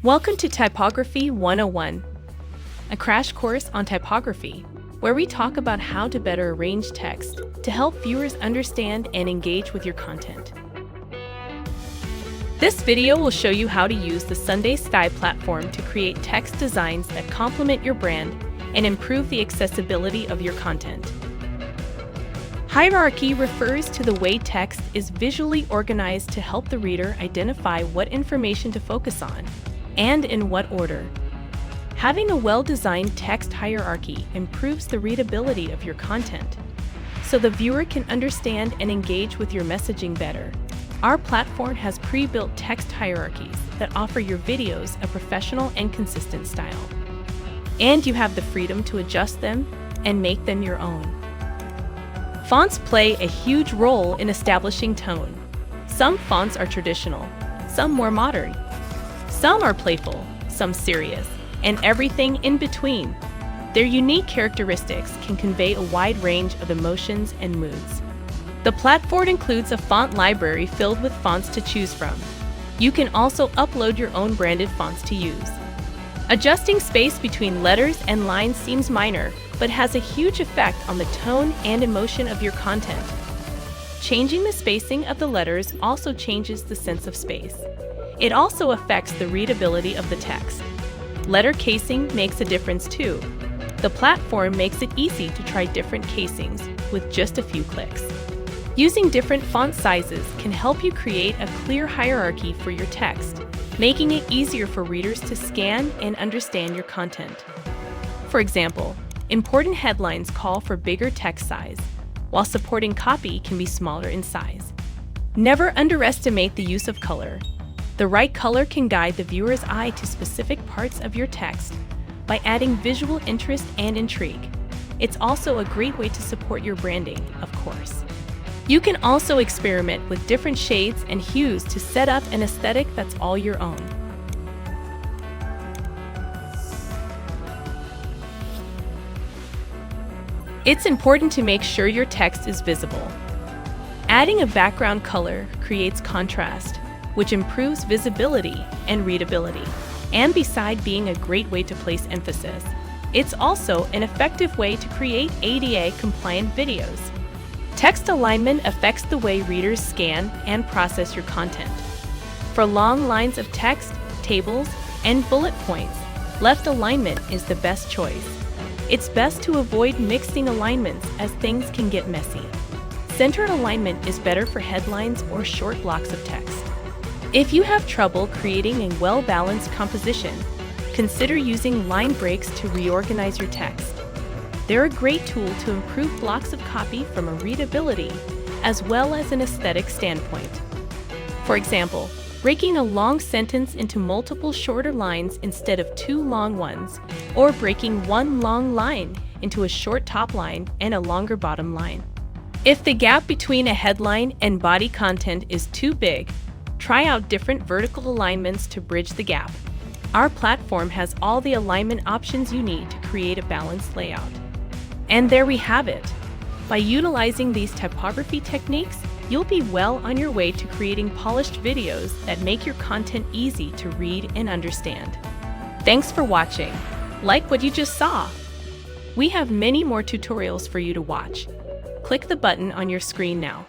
Welcome to Typography 101, a crash course on typography, where we talk about how to better arrange text to help viewers understand and engage with your content. This video will show you how to use the SundaySky Platform to create text designs that complement your brand and improve the accessibility of your content. Hierarchy refers to the way text is visually organized to help the reader identify what information to focus on and in what order. Having a well-designed text hierarchy improves the readability of your content, so the viewer can understand and engage with your messaging better. Our platform has pre-built text hierarchies that offer your videos a professional and consistent style. And you have the freedom to adjust them and make them your own. Fonts play a huge role in establishing tone. Some fonts are traditional, some more modern. Some are playful, some serious, and everything in between. Their unique characteristics can convey a wide range of emotions and moods. The platform includes a font library filled with fonts to choose from. You can also upload your own branded fonts to use. Adjusting space between letters and lines seems minor, but has a huge effect on the tone and emotion of your content. Changing the spacing of the letters also changes the sense of space. It also affects the readability of the text. Letter casing makes a difference too. The platform makes it easy to try different casings with just a few clicks. Using different font sizes can help you create a clear hierarchy for your text, making it easier for readers to scan and understand your content. For example, important headlines call for bigger text size, while supporting copy can be smaller in size. Never underestimate the use of color. The right color can guide the viewer's eye to specific parts of your text by adding visual interest and intrigue. It's also a great way to support your branding, of course. You can also experiment with different shades and hues to set up an aesthetic that's all your own. It's important to make sure your text is visible. Adding a background color creates contrast, which improves visibility and readability. And beside being a great way to place emphasis, it's also an effective way to create ADA-compliant videos. Text alignment affects the way readers scan and process your content. For long lines of text, tables, and bullet points, left alignment is the best choice. It's best to avoid mixing alignments as things can get messy. Centered alignment is better for headlines or short blocks of text. If you have trouble creating a well-balanced composition, consider using line breaks to reorganize your text. They're a great tool to improve blocks of copy from a readability as well as an aesthetic standpoint. For example, breaking a long sentence into multiple shorter lines instead of two long ones, or breaking one long line into a short top line and a longer bottom line. If the gap between a headline and body content is too big, try out different vertical alignments to bridge the gap. Our platform has all the alignment options you need to create a balanced layout. And there we have it. By utilizing these typography techniques, you'll be well on your way to creating polished videos that make your content easy to read and understand. Thanks for watching. Like what you just saw. We have many more tutorials for you to watch. Click the button on your screen now.